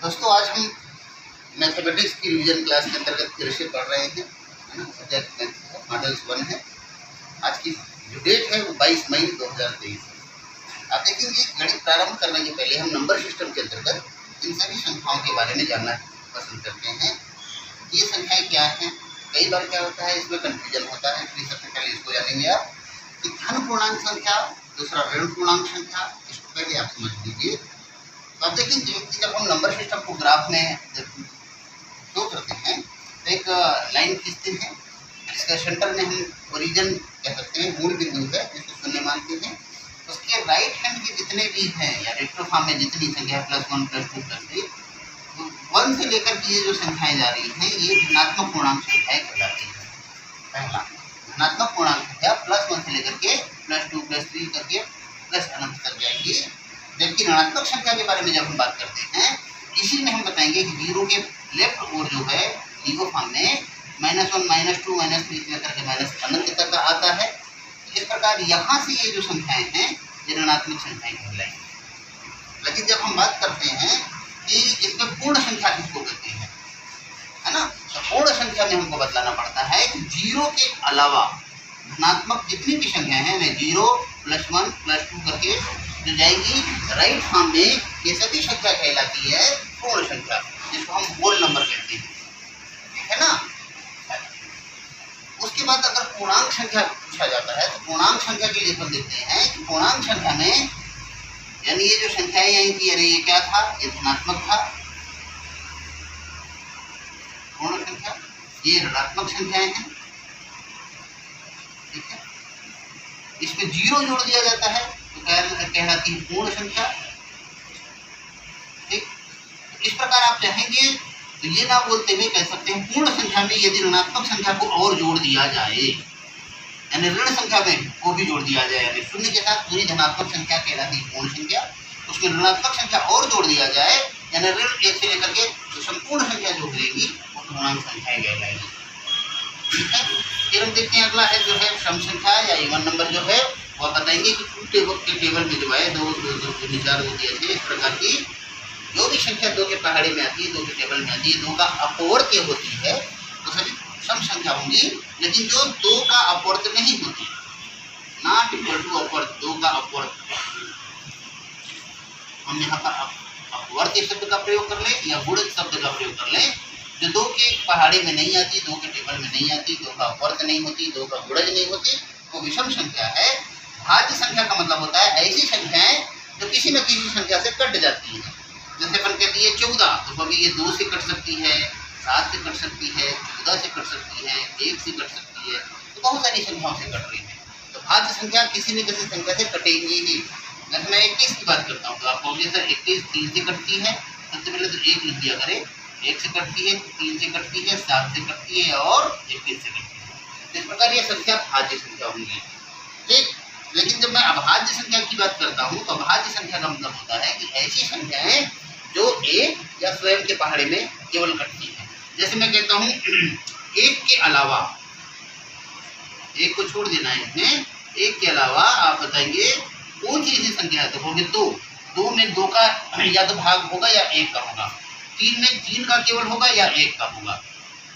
दोस्तों, आज हम मैथमेटिक्स की रिवीजन क्लास के अंतर्गत फिर से पढ़ रहे हैं, है ना। सब्जेक्ट मैथ मॉडल्स 1 है। आज की जो डेट है वो 22 मई 2023 है। आप देखेंगे गणित प्रारंभ करने के पहले हम नंबर सिस्टम के अंतर्गत इन सभी संख्याओं के बारे में जानना पसंद करते हैं। ये संख्याएं क्या हैं। कई बार क्या होता है, इसमें कन्फ्यूजन होता है, इसलिए सबसे पहले इसको जानेंगे आप कि धन पूर्णांक संख्या, दूसरा ऋण पूर्णांक संख्या। इसको पहले आप समझ लीजिए। तो आप देखेंगे कि जब हम नंबर सिस्टम को ग्राफ में शो करते हैं तो एक लाइन खींचते हैं जिसका सेंटर में हम ओरिजिन कह सकते हैं, मूल बिंदु है जिसको शून्य मानते हैं। उसके राइट हैंड के जितने भी हैं या रेट्रो फॉर्म में जितनी संख्या +1 +2 +3, 1 से लेकर के ये जो संख्याएं जा रही हैं ये धनात्मक पूर्णांक संख्याएं कहलाती हैं। पहला धनात्मक पूर्णांक संख्या +1 से लेकर के +2 +3 करके प्लस अनंत तक जाएगी। जबकि ऋणात्मक संख्या के बारे में जब हम बात करते हैं, इसी में हम बताएंगे कि जीरो के लेफ्ट ओर जो है लीगो फॉर्म में -1 -2 -3 से लेकर के माइनस अनंत तक का आता है। इस प्रकार यहाँ से ये जो संख्याएं हैं ये ऋणात्मक संख्याएं कहलाएंगी। लेकिन जब हम बात करते हैं कि इसमें पूर्ण संख्या किसको कहते हैं, है ना, तो पूर्ण संख्या में हमको बतलाना पड़ता है कि जीरो के अलावा धनात्मक जितनी भी संख्या है वे 0 +1 +2 करके जो जाएगी राइट फॉर्म में, ये सभी संख्या कहलाती है पूर्ण संख्या, जिसको हम होल नंबर कहते हैं, ठीक है ना। उसके बाद अगर पूर्णांक संख्या पूछा जाता है तो पूर्णांक संख्या के लिए हम देखते हैं कि पूर्णांक संख्या में यानी ये जो संख्याएं आई थी, अरे ये क्या था, ये धनात्मक था पूर्ण संख्या, ये ऋणात्मक संख्याएं हैं, ठीक है। इसमें 0 जोड़ दिया जाता है तो कहलाती है पूर्ण संख्या, ठीक। इस प्रकार आप चाहेंगे तो ये ना बोलते हुए कह सकते हैं पूर्ण संख्या में यदि ऋणात्मक संख्या को और जोड़ दिया जाए, यानी ऋण संख्या में को भी जोड़ दिया जाए, यानी शून्य के साथ पूरी धनात्मक संख्या कहलाती है पूर्ण संख्या, उसमें ऋणात्मक संख्या और जोड़ दिया जाए यानी ऋण 1 से लेकर के तो संपूर्ण संख्या जो होगी वो पूर्णांक संख्या कहलाएगी, ठीक है। फिर हम देखते हैं अगला है जो है सम संख्या या इवन नंबर जो है वो बताएंगे कि टेबल में जो है 2 2 2 3 4 2 दिए थे। इस प्रकार की जो भी संख्या 2 के पहाड़ी में आती है, 2 के टेबल में आती है, 2 का अपवर्त होती है तो सभी सम संख्या होंगी। लेकिन जो 2 का अपवर्त नहीं होती, नॉट इक्वल टू अपवर्त, 2 का अपवर्त, हम यहाँ पर अपवर्त शब्द का प्रयोग कर लें या गुणज शब्द का प्रयोग कर लें। जो 2 के पहाड़ी में नहीं आती, 2 के टेबल में नहीं आती, 2 का अपवर्त नहीं होती, 2 का गुणज नहीं होती, वो विषम संख्या है। भाज्य संख्या का मतलब होता है ऐसी संख्याएं जो किसी न किसी संख्या से कट जाती हैं। जैसे अपन कहते हैं 14, तो कभी ये 2 से कट सकती है, 7 से कट सकती है, 14 से कट सकती है, 1 से कट सकती है, तो बहुत सारी संख्याओं से कट रही है। तो भाज्य संख्या किसी न किसी संख्या से कटेगी ही। जैसे मैं 21 की बात करता हूँ तो आप कहोगे सर 21 3 से कटती है, सबसे पहले तो 1 लिख दिया करें, 1 से कटती है, 3 से कटती है, 7 से कटती है और 21 से कटती है। इस प्रकार ये संख्या भाज्य संख्या होंगी, ठीक। लेकिन जब मैं अभाज्य संख्या की बात करता हूँ तो अभाज्य संख्या का मतलब होता है कि ऐसी संख्याएं जो 1 या स्वयं के पहाड़े में केवल कटती है। जैसे मैं कहता हूँ 1 के अलावा, 1 को छोड़ देना है इसमें, 1 के अलावा आप बताएंगे कौन सी ऐसी संख्या है, तो कहोगे 2 में 2 का या तो भाग होगा या 1 का होगा, 3 में 3 का केवल होगा या 1 का होगा,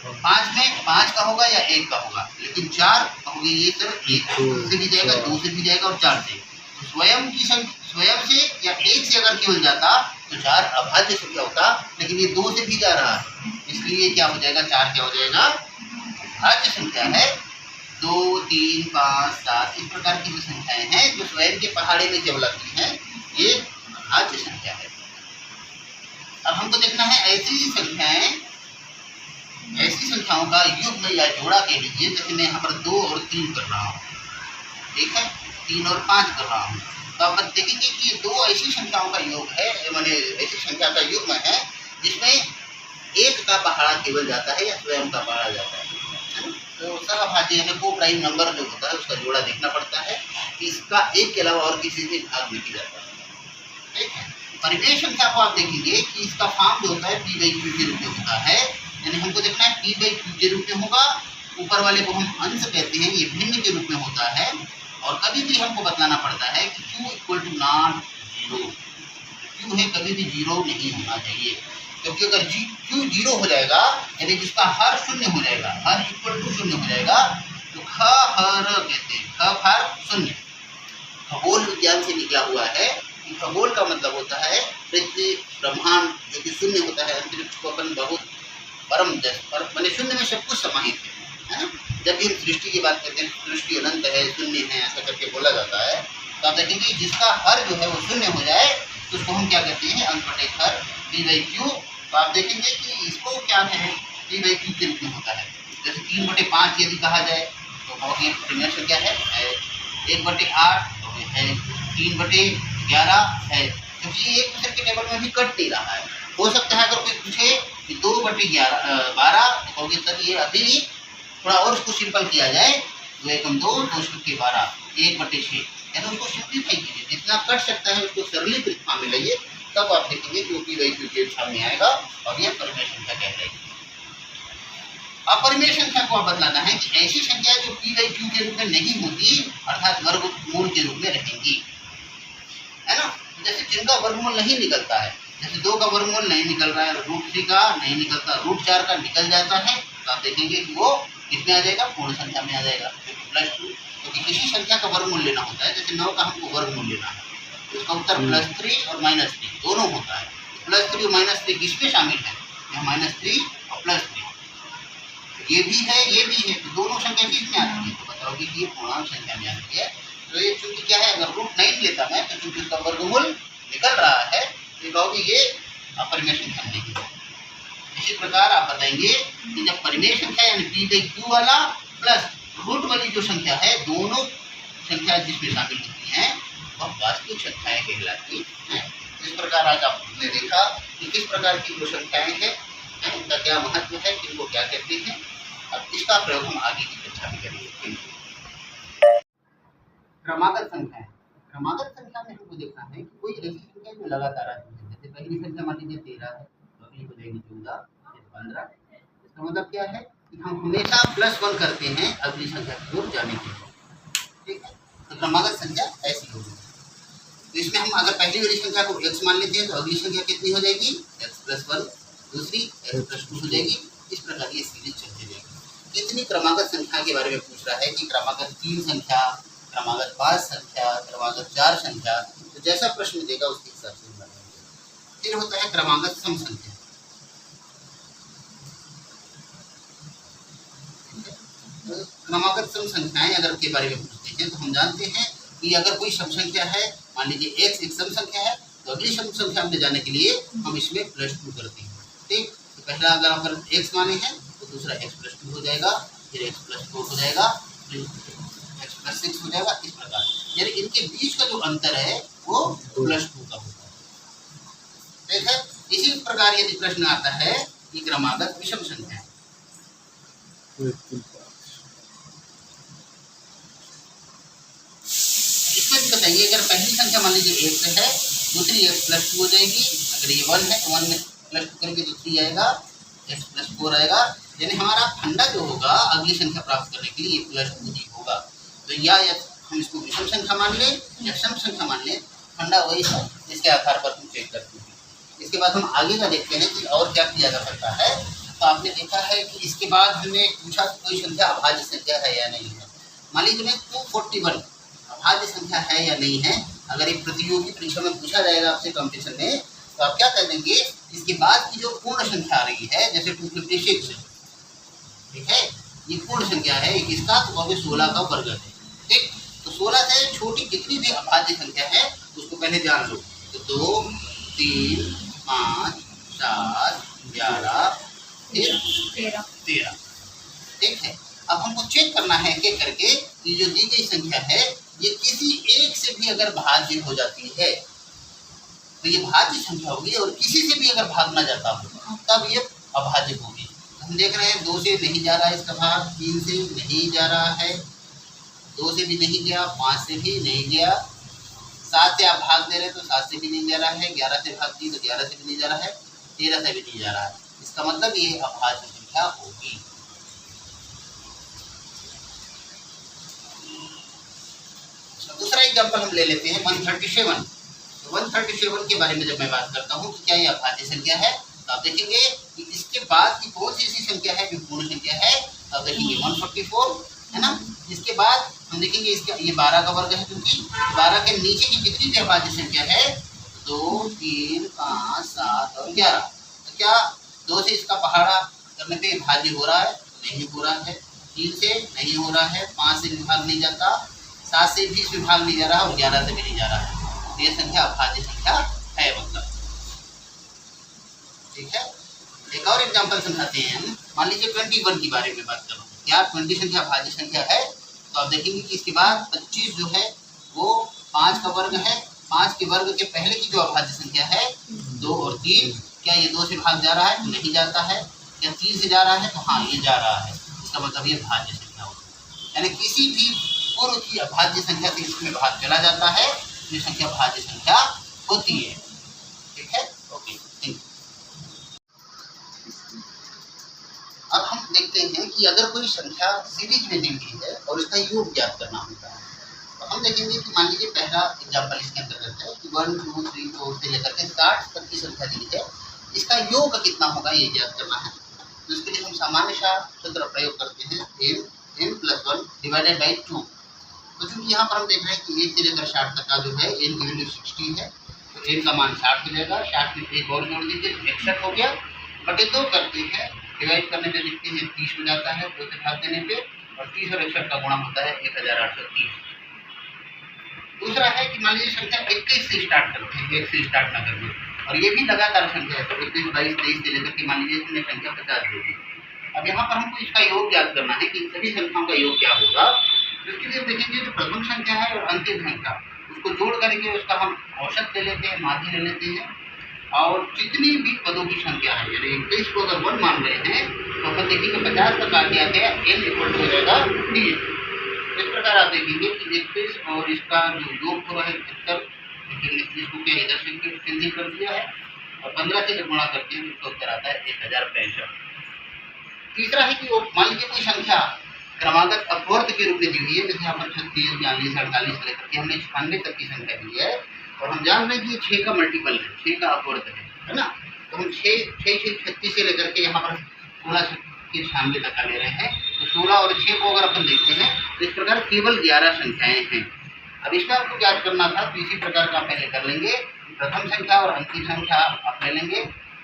5 में 5 का होगा या 1 का होगा। लेकिन 4 कहोगे ये सर 1 से भी जाएगा, 2 से भी जाएगा और 4 से, तो स्वयं से या 1 से अगर केवल जाता तो 4 अभाज्य संख्या होता। लेकिन ये 2 से भी जा रहा है, इसलिए क्या हो जाएगा, 4 क्या हो जाएगा, भाज्य संख्या है। 2 3 5 7 इस प्रकार की जो संख्याएं हैं जो स्वयं के पहाड़े में केवल आती हैं, ये भाज्य संख्या है। अब हमको देखना है ऐसी संख्याओं का युग्म या जोड़ा कह लीजिए। जैसे मैं यहाँ पर 2 और 3 कर रहा हूँ, ठीक है, 3 और 5 कर रहा हूँ, तो आप देखेंगे कि ये 2 ऐसी संख्याओं का योग है, माने ऐसी संख्या का युग्म है जिसमें 1 का पहाड़ा केवल जाता है या स्वयं का पहाड़ा जाता है। तो सहभाज्य यानी को प्राइम नंबर जो होता है उसका जोड़ा देखना पड़ता है कि इसका 1 के अलावा और किसी से भाग नहीं जाता है, ठीक है। परिमेय संख्या को आप देखेंगे कि इसका फॉर्म जो होता है p/q के रूप में होता है, यानी हमको देखना है p/q के रूप में होगा, ऊपर वाले को हम अंश कहते हैं, ये भिन्न के रूप में होता है। और कभी भी हमको बतलाना पड़ता है कि q = not 0, q है कभी भी 0 नहीं होना चाहिए। क्योंकि अगर क्यू 0 हो जाएगा यानी जिसका हर शून्य हो जाएगा, हर इक्वल टू शून्य हो जाएगा, तो ख हर कहते हैं, ख हर शून्य। खगोल विज्ञान से निकला हुआ है कि खगोल का मतलब होता है पृथ्वी, ब्रह्मांड जो कि शून्य होता है, अंतरिक्ष को अपन बहुत परम मैंने शून्य में सब कुछ समाहित है ना। जब भी हम सृष्टि की बात करते हैं, सृष्टि अनंत है, शून्य है, ऐसा करके बोला जाता है, तो आप देखेंगे जिसका हर जो है वो शून्य हो जाए तो उसको हम क्या कहते हैं, अंश बटे हर पी बाई क्यू। तो आप देखेंगे कि इसको क्या है, पी बाई क्यू के रूप में होता है। जैसे 3/5 यदि कहा जाए तो ये प्रीमियर संख्या है, 1/8 है, 3/11 है, क्योंकि ये एक दूसरे के टेबल में भी कट नहीं रहा है। हो सकता है अगर कोई पूछे कि 2/12 तो कहोगे सर ये अभी भी थोड़ा और उसको सिंपल किया जाए, 2 एकम 2, 2 के 12, 1/6, यानी उसको सिंप्लीफाई कीजिए, जितना कट सकता है उसको सरलीकृत फॉर्म में लाइए, तब आप देखेंगे कि वो पी बाई क्यू के सामने आएगा और यह परिमेय संख्या कहलाएगी। अपरिमेय संख्या को आप बतलाना है कि ऐसी संख्या जो पी बाई क्यू के रूप में नहीं होती, अर्थात वर्गमूल के रूप में रहेंगी, है ना। जैसे जिनका वर्गमूल नहीं निकलता है, जैसे 2 का वर्गमूल नहीं निकल रहा है, √3 का नहीं निकलता, √4 का निकल जाता है, तो आप देखेंगे कि वो किसमें आ जाएगा, पूर्ण संख्या में आ जाएगा, +2। क्योंकि किसी संख्या का वर्गमूल लेना होता है, जैसे 9 का हमको वर्गमूल लेना है, तो इसका उत्तर +3 और -3 दोनों होता है। +3 और -3 किसमें शामिल है, यहाँ -3 और +3, ये भी है ये भी है, तो दोनों संख्या किसमें आती है, तो बताओगे कि ये पूर्णांक संख्या में आती है। तो ये चूंकि क्या है, अगर रूट नहीं लेता मैं, तो चूंकि उसका वर्गमूल निकल रहा है, तो कहोगे ये अपरिमेय संख्या नहीं है। इसी प्रकार आप बताएंगे कि जब परिमेय संख्या यानी पी बाई क्यू वाला प्लस रूट वाली जो संख्या है, दोनों संख्या जिसमें शामिल होती हैं वह वास्तविक संख्याएं कहलाती हैं। इस प्रकार आज आपने देखा कि किस प्रकार की जो संख्याएं हैं उनका क्या महत्व है, किनको क्या कहते हैं। अब इसका प्रयोग हम आगे की कक्षा में करेंगे। क्रमागत संख्या, क्रमागत संख्या में हमको देखना है कि कोई ऐसी संख्या जो लगातार आती है, जैसे पहली संख्या मान लीजिए 13 है, तो अगली हो जाएगी 14, फिर 15। इसका मतलब क्या है कि हम हमेशा +1 करते हैं अगली संख्या की ओर जाने के लिए, ठीक है। तो क्रमागत संख्या ऐसी होगी। तो इसमें हम अगर पहली वाली संख्या को x मान लेते हैं, तो अगली संख्या कितनी हो जाएगी, x+1, दूसरी x+2 हो जाएगी। इस प्रकार ये सीरीज चलती जाएगी। इतनी क्रमागत संख्या के बारे में पूछ रहा है कि क्रमागत 3 संख्या, क्रमागत 5 संख्या, क्रमागत 4 संख्या, तो जैसा प्रश्न देगा उसके हिसाब से बनाएंगे। फिर होता है क्रमागत सम संख्या। क्रमागत सम संख्याएं अगर के बारे में पूछते हैं, तो हम जानते हैं कि अगर कोई सम संख्या है, मान लीजिए x एक सम संख्या है, तो अगली सम संख्या में जाने के लिए हम इसमें +2 करते हैं, ठीक। तो पहला अगर x माने हैं तो दूसरा x+2 हो जाएगा, फिर x+4 हो जाएगा, फिर x+6 हो जाएगा। इस प्रकार यानी इनके बीच का जो अंतर है वो +2 का होता है, ठीक है। इसी प्रकार यदि प्रश्न आता है कि क्रमागत विषम संख्या, इसमें भी बताइए अगर पहली संख्या मान लीजिए x है, दूसरी x+2 हो जाएगी, अगर ये 1 है तो 1 में +2 करेंगे तो 3 आएगा, x+4 आएगा, यानी हमारा फंडा जो होगा अगली संख्या प्राप्त करने के लिए +2 ही होगा। तो या हम इसको विषम संख्या मान लें या सम संख्या मान लें, फंडा वही है, इसके आधार पर हम चेक करते हैं। इसके बाद हम आगे का देखते हैं कि और क्या किया जा सकता है। तो आपने देखा है कि इसके बाद हमने पूछा कोई संख्या अभाज्य संख्या है या नहीं है। मान लीजिए 241 अभाज्य संख्या है या नहीं है, अगर एक प्रतियोगी परीक्षा में पूछा जाएगा आपसे कंपटीशन में, तो आप क्या कर देंगे, इसके बाद की जो पूर्ण संख्या आ रही है, जैसे 256, ठीक है, ये पूर्ण संख्या है, इसका तो कहोगे 16 का वर्ग है, ठीक। तो 16 से छोटी जितनी भी अभाज्य संख्या है उसको पहले जान लो। तो 2, 3, 5, 4, 11, फिर 13, ठीक है। अब हमको चेक करना है एक करके कि जो दी गई संख्या है ये किसी एक से भी अगर भाज्य हो जाती है तो ये भाज्य संख्या होगी, और किसी से भी अगर भागना जाता हो तब ये अभाज्य होगी। हम देख रहे हैं 2 से नहीं जा रहा है इसका भाग, 3 से नहीं जा रहा है, 2 से भी नहीं गया, 5 से भी नहीं गया, 7 से आप भाग दे रहे हैं तो 7 से भी नहीं जा रहा है, 11 से भाग दी तो 11 से भी नहीं जा रहा है, 13 से भी नहीं जा रहा है। इसका मतलब ये अभाज्य संख्या होगी। दूसरा एग्जाम्पल हम ले लेते हैं 137। तो 137 के बारे में जब मैं बात करता हूँ तो क्या ये अभाज्य संख्या है, तो आप देखेंगे कि इसके बाद की कौन सी ऐसी संख्या है जो पूर्ण संख्या है, तो आप देखेंगे 144 है ना। इसके बाद हम देखेंगे इसका ये 12 का वर्ग है, क्योंकि 12 के नीचे की जितनी भी अभाज्य संख्या है 2, 3, 5, 7 और 11, तो क्या 2 से इसका पहाड़ा करने पे भाज्य हो रहा है? नहीं हो रहा है। 3 से नहीं हो रहा है, 5 से विभाग नहीं जाता, 7 से भी विभाग नहीं जा रहा और 11 से भी नहीं जा रहा है। तो ये संख्या अभाज्य संख्या है मतलब, ठीक है। एक और एग्जांपल समझाते हैं हम। मान लीजिए 21 के बारे में बात करो, क्या 20 संख्या अभाज्य संख्या है? तो आप देखेंगे कि इसके बाद 25 जो है वो 5 का वर्ग है। 5 के वर्ग के पहले की जो अभाज्य संख्या है 2 और 3, क्या ये 2 से भाग जा रहा है? तो नहीं जाता है। क्या 3 से जा रहा है? तो हाँ, ये जा रहा है। इसका मतलब ये भाज्य संख्या होगी, यानी किसी भी पूर्व की अभाज्य संख्या से इसमें भाग चला जाता है, ये संख्या भाज्य संख्या होती है, ठीक है। Okay, thank you. अब हम देखते हैं कि अगर कोई संख्या सीरीज में दी हुई है और इसका योग ज्ञात करना होता है, तो हम देखेंगे कि मान लीजिए पहला एग्जाम्पल इसके अंतर्गत है कि 1, 2, 3, 4 से लेकर के 60 तक की संख्या दी है, इसका योग कितना होगा ये ज्ञात करना है। तो इसके लिए हम सामान्य सा सूत्र प्रयोग करते हैं, n + 1 डिवाइडेड बाई 2। तो चूंकि यहाँ पर हम देख रहे हैं कि 1 से लेकर 60 तक का जो है n की वैल्यू 60 है, तो n का मान 60 हो जाएगा। 60 में एक और जोड़ दीजिए तो 61 हो गया, बटे 2 करते हैं, डिवाइड करने पे देखते हैं 30 हो जाता है 2 से भाग देने पे, और 30 और 61 का गुणा होता है 1830। दूसरा है कि मान लीजिए संख्या 21 से स्टार्ट करते हैं, 1 से स्टार्ट ना करके, और ये भी लगातार संख्या है, तो 21, 22, 23 से लेकर के मान लीजिए इसमें संख्या 50 होगी। अब यहाँ पर हमको इसका योग ज्ञात करना है कि सभी संख्याओं का योग क्या होगा। तो इसके लिए देखेंगे जो प्रथम संख्या है और अंतिम संख्या, उसको जोड़ करके उसका हम औसत ले लेते हैं, माध्य ले लेते हैं, और जितनी भी पदों की संख्या है, यानी 21 को अगर 1 मान रहे हैं तो अपन देखेंगे 50 का काट दिया गया, n = हो जाएगा 30। इस प्रकार आप देखेंगे कि 21 और इसका जो योग हो रहा है 71, इसको क्या इधर से कैंसिल कर दिया है, और 15 से गुणा करके इसका उत्तर आता है 1065। तीसरा है कि वो मान लीजिए कोई संख्या क्रमागत अपवर्त के रूप में दी हुई है, जैसे यहाँ पर 36, 42, 48 लेकर के हमने 96 तक की संख्या दी है, और हम जान रहे हैं कि ये 6 का मल्टीपल है, 6 का अपवर्त है ना। तो हम 36 से लेकर के यहाँ पर 16 से 96 तक का ले रहे हैं, तो 16 और 6 को अगर अपन देखते हैं तो इस प्रकार केवल 11 संख्याएं हैं। अब इसका आपको ज्ञात करना था, तो इसी प्रकार का पहले कर लेंगे। प्रथम संख्या और अंतिम संख्या आप ले लेंगे,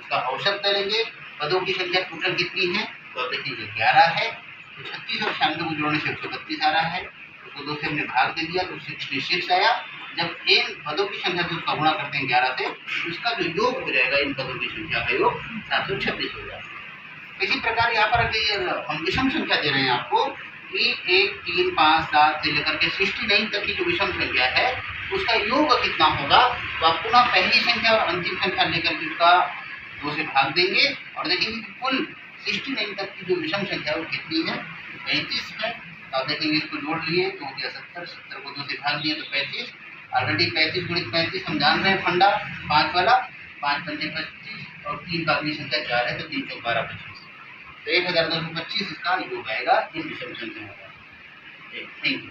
उसका औसत ले लेंगे, पदों की संख्या टोटल कितनी है, तो देखिए 11 है, तो 36 और 96 को जोड़ने से 132 आ रहा है, उसको 2 से हमने भाग दे दिया तो 66 आया। जब इन पदों की संख्या से उसका गुणा करते हैं 11 से, तो उसका जो योग हो जाएगा इन पदों की संख्या का योग 726 हो जाएगा। इसी प्रकार यहाँ पर हम विषम संख्या दे रहे हैं आपको कि 1, 3, 5, 7 से लेकर के 69 तक की जो विषम संख्या है उसका योग कितना होगा, तो आप पुनः पहली संख्या और अंतिम संख्या लेकर के उसका 2 से भाग देंगे और देखेंगे कि कुल 69 तक की जो विषम संख्या है वो कितनी है, 35 है। तो आप देखेंगे इसको जोड़ लिए तो हो गया 70, 70 को 2 से भाग दिए तो 35। ऑलरेडी 35 × 35 हम जान रहे हैं फंडा 5 वाला, 5 × 5 = 25 और 3 का अगली संख्या 4 है, तो 3 × 12 = 25, तो 1225 इसका योग आएगा इन विषम संख्याओं का। Thank you.